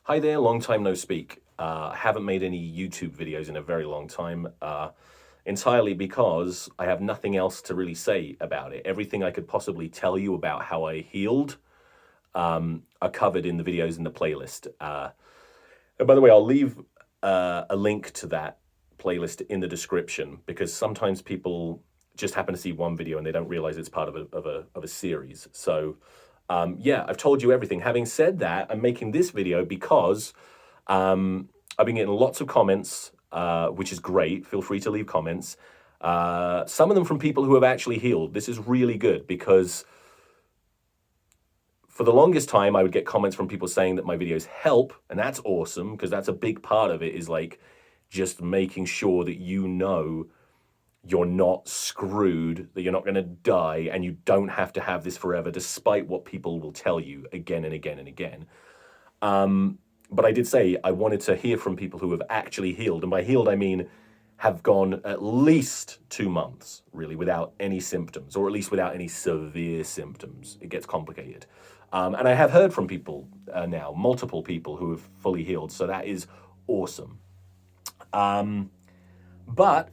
Hi there, long time no speak. I haven't made any YouTube videos in a very long time, entirely because I have nothing else to really say about it. Everything I could possibly tell you about how I healed are covered in the videos in the playlist. And by the way, I'll leave a link to that playlist in the description because sometimes people just happen to see one video and they don't realize it's part of a series. So yeah, I've told you everything. Having said that, I'm making this video because I've been getting lots of comments, which is great. Feel free to leave comments. Some of them from people who have actually healed. This is really good because for the longest time, I would get comments from people saying that my videos help, and that's awesome because that's a big part of it is like just making sure that you know you're not screwed, that you're not going to die, and you don't have to have this forever, despite what people will tell you again and again and again. But I did say I wanted to hear from people who have actually healed, and by healed I mean have gone at least 2 months, really, without any symptoms, or at least without any severe symptoms. It gets complicated. And I have heard from people now, multiple people who have fully healed, so that is awesome. But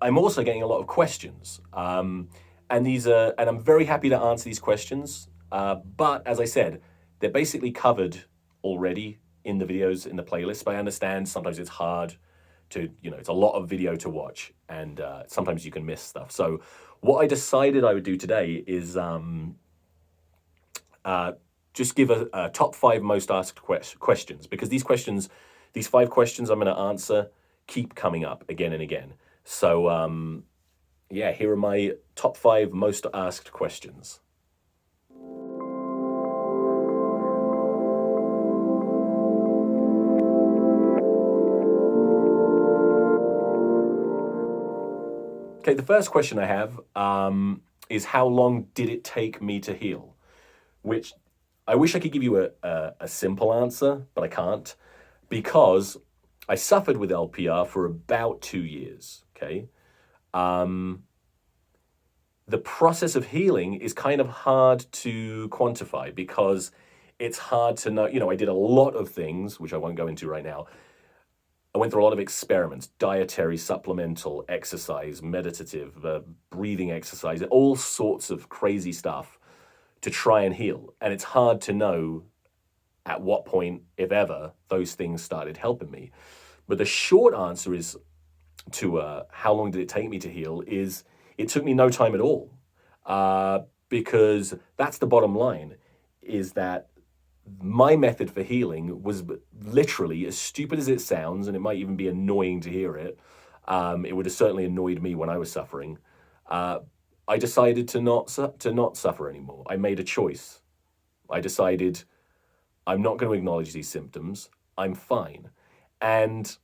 I'm also getting a lot of questions, and I'm very happy to answer these questions. But as I said, they're basically covered already in the videos in the playlist. But I understand sometimes it's hard to, it's a lot of video to watch, and sometimes you can miss stuff. So what I decided I would do today is just give a top 5 most asked questions, because these 5 questions I'm going to answer keep coming up again and again. So yeah, here are my top 5 most asked questions. Okay, the first question I have is how long did it take me to heal? Which I wish I could give you a simple answer, but I can't, because I suffered with LPR for about 2 years, okay? The process of healing is kind of hard to quantify because it's hard to know. I did a lot of things, which I won't go into right now. I went through a lot of experiments, dietary, supplemental, exercise, meditative, breathing exercise, all sorts of crazy stuff to try and heal. And it's hard to know at what point, if ever, those things started helping me. But the short answer is to how long did it take me to heal is it took me no time at all. Because that's the bottom line, is that my method for healing was literally, as stupid as it sounds, and it might even be annoying to hear it, it would have certainly annoyed me when I was suffering. I decided to not suffer anymore. I made a choice. I decided I'm not going to acknowledge these symptoms. I'm fine. And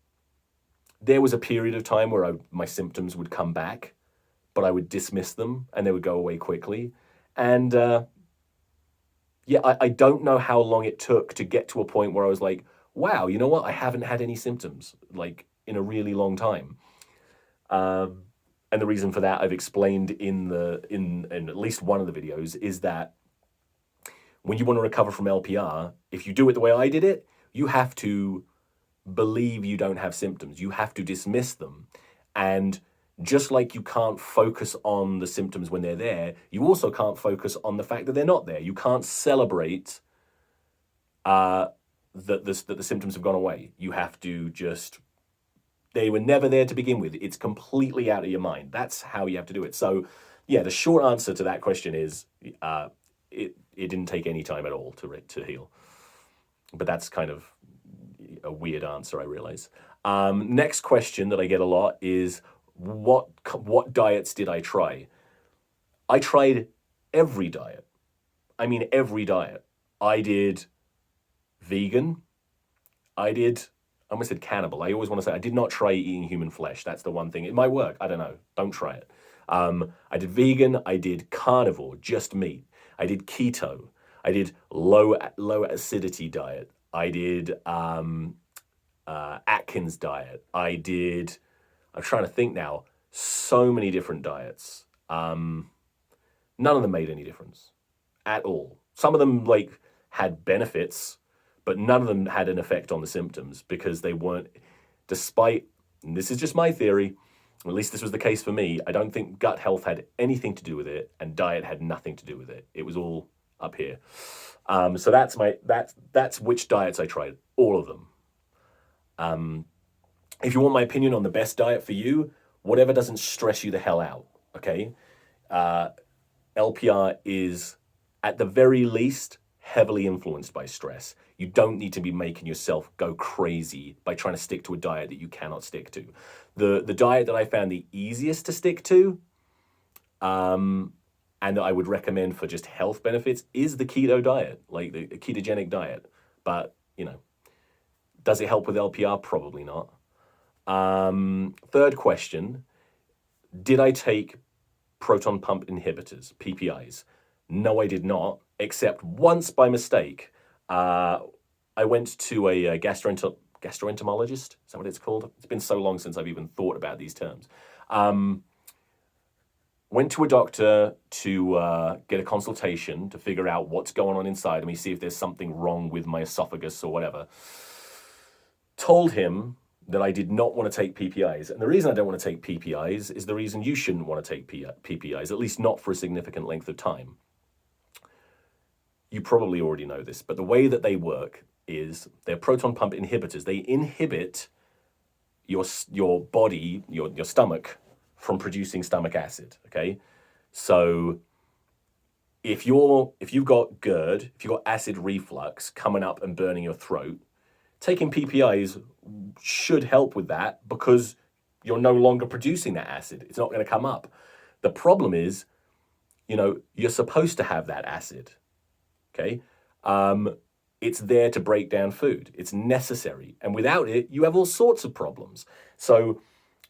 there was a period of time where my symptoms would come back, but I would dismiss them and they would go away quickly. And yeah, I don't know how long it took to get to a point where I was like, wow, you know what? I haven't had any symptoms like in a really long time. And the reason for that I've explained in at least one of the videos is that when you want to recover from LPR, if you do it the way I did it, you have to believe you don't have symptoms. You have to dismiss them. And just like you can't focus on the symptoms when they're there, you also can't focus on the fact that they're not there. You can't celebrate that the symptoms have gone away. You have to just, they were never there to begin with. It's completely out of your mind. That's how you have to do it. So yeah, the short answer to that question is it didn't take any time at all to heal. But that's kind of a weird answer, I realize. Next question that I get a lot is, what diets did I try? I tried every diet. I mean, every diet. I did vegan. I almost said cannibal. I always want to say I did not try eating human flesh. That's the one thing. It might work. I don't know. Don't try it. I did vegan. I did carnivore, just meat. I did keto. I did low acidity diet. I did Atkins diet. I'm trying to think now, so many different diets. None of them made any difference at all. Some of them like had benefits, but none of them had an effect on the symptoms because they weren't, despite, and this is just my theory, at least this was the case for me, I don't think gut health had anything to do with it, and diet had nothing to do with it. It was all up here. So that's which diets I tried, all of them. If you want my opinion on the best diet for you, whatever doesn't stress you the hell out, okay? LPR is, at the very least, heavily influenced by stress. You don't need to be making yourself go crazy by trying to stick to a diet that you cannot stick to. The diet that I found the easiest to stick to, and that I would recommend for just health benefits, is the keto diet, like the ketogenic diet. But, does it help with LPR? Probably not. Third question, did I take proton pump inhibitors, PPIs? No, I did not, except once by mistake. I went to a gastroenterologist. Is that what it's called? It's been so long since I've even thought about these terms. Went to a doctor to get a consultation to figure out what's going on inside of me, see if there's something wrong with my esophagus or whatever. Told him that I did not want to take PPIs. And the reason I don't want to take PPIs is the reason you shouldn't want to take PPIs, at least not for a significant length of time. You probably already know this, but the way that they work is they're proton pump inhibitors. They inhibit your body, your stomach, from producing stomach acid, okay? So if you've got GERD, if you've got acid reflux coming up and burning your throat, taking PPIs should help with that because you're no longer producing that acid. It's not going to come up. The problem is, you're supposed to have that acid, okay? It's there to break down food. It's necessary. And without it, you have all sorts of problems. So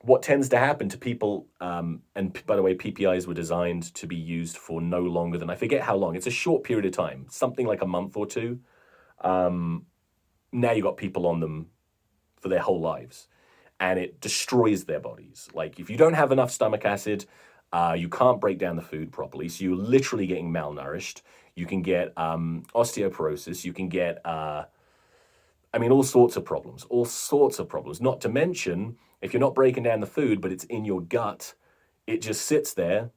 what tends to happen to people, and by the way, PPIs were designed to be used for no longer than, I forget how long. It's a short period of time, something like a month or two. Now you've got people on them for their whole lives, and it destroys their bodies. Like, if you don't have enough stomach acid, you can't break down the food properly, so you're literally getting malnourished. You can get osteoporosis. You can get, all sorts of problems. Not to mention, if you're not breaking down the food, but it's in your gut, it just sits there,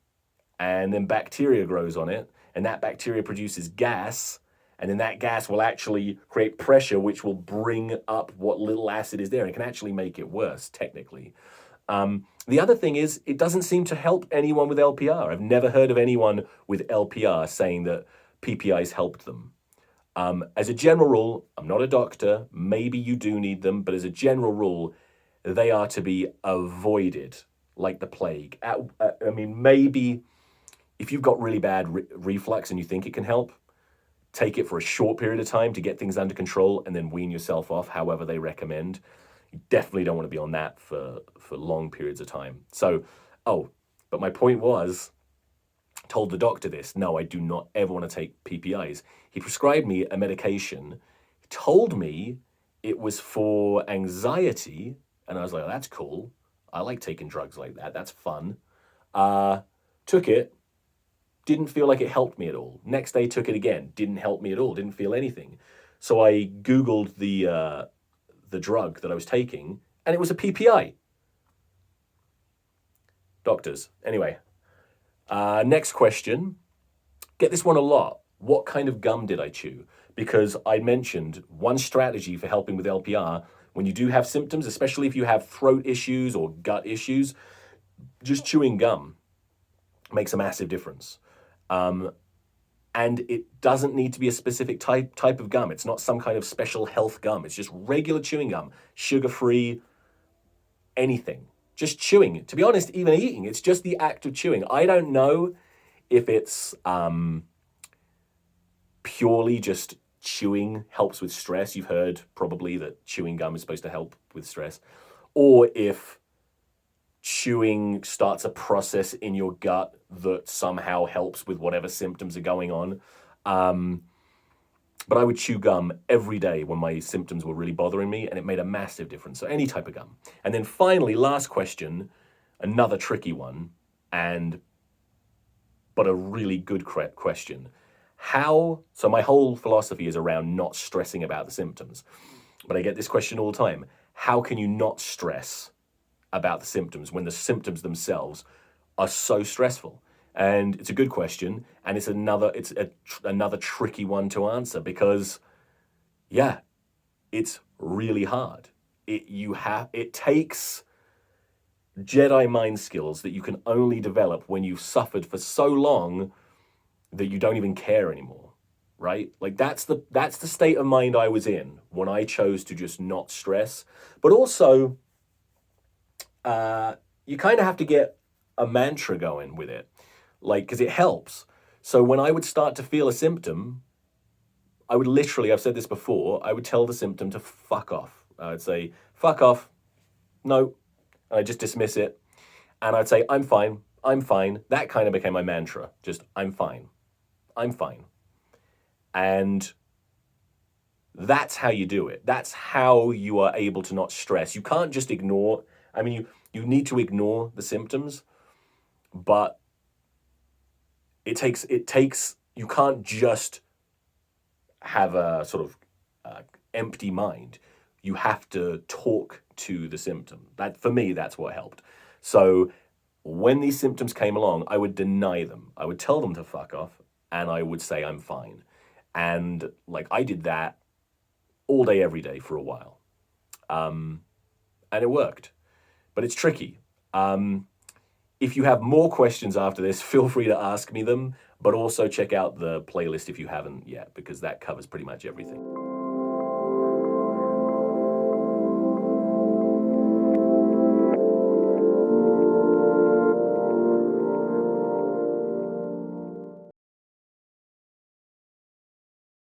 and then bacteria grows on it, and that bacteria produces gas, and then that gas will actually create pressure, which will bring up what little acid is there. It can actually make it worse, technically. The other thing is, it doesn't seem to help anyone with LPR. I've never heard of anyone with LPR saying that PPIs helped them. As a general rule, I'm not a doctor, maybe you do need them, but as a general rule, they are to be avoided like the plague. Maybe if you've got really bad reflux and you think it can help, take it for a short period of time to get things under control and then wean yourself off however they recommend. You definitely don't want to be on that for long periods of time. So, but my point was, told the doctor this, no, I do not ever want to take PPIs. He prescribed me a medication, told me it was for anxiety, and I was like, oh, that's cool. I like taking drugs like that. That's fun. Took it. Didn't feel like it helped me at all. Next day, took it again. Didn't help me at all. Didn't feel anything. So I Googled the drug that I was taking, and it was a PPI. Doctors. Anyway, next question. Get this one a lot. What kind of gum did I chew? Because I mentioned one strategy for helping with LPR, when you do have symptoms, especially if you have throat issues or gut issues, just chewing gum makes a massive difference. And it doesn't need to be a specific type of gum. It's not some kind of special health gum. It's just regular chewing gum, sugar-free, anything. Just chewing. To be honest, even eating, it's just the act of chewing. I don't know if it's purely just chewing helps with stress. You've heard probably that chewing gum is supposed to help with stress. Or if chewing starts a process in your gut that somehow helps with whatever symptoms are going on. But I would chew gum every day when my symptoms were really bothering me, and it made a massive difference. So any type of gum. And then finally, last question, another tricky one, but a really good question. So my whole philosophy is around not stressing about the symptoms. But I get this question all the time. How can you not stress about the symptoms when the symptoms themselves are so stressful? And it's a good question, and it's another tricky one to answer because, yeah, it's really hard. It takes Jedi mind skills that you can only develop when you've suffered for so long that you don't even care anymore, right? Like that's the state of mind I was in when I chose to just not stress. But also, you kind of have to get a mantra going with it, like because it helps. So when I would start to feel a symptom, I would literally, I've said this before, I would tell the symptom to fuck off. I would say, fuck off, no, and I just dismiss it. And I'd say, I'm fine, I'm fine. That kind of became my mantra, just, I'm fine, I'm fine. And that's how you do it. That's how you are able to not stress. You can't just ignore, I mean, you need to ignore the symptoms, but it takes, you can't just have a sort of empty mind. You have to talk to the symptom. That, for me, that's what helped. So when these symptoms came along, I would deny them. I would tell them to fuck off, and I would say I'm fine. And like I did that all day, every day for a while. And it worked. But it's tricky. If you have more questions after this, feel free to ask me them, but also check out the playlist if you haven't yet, because that covers pretty much everything.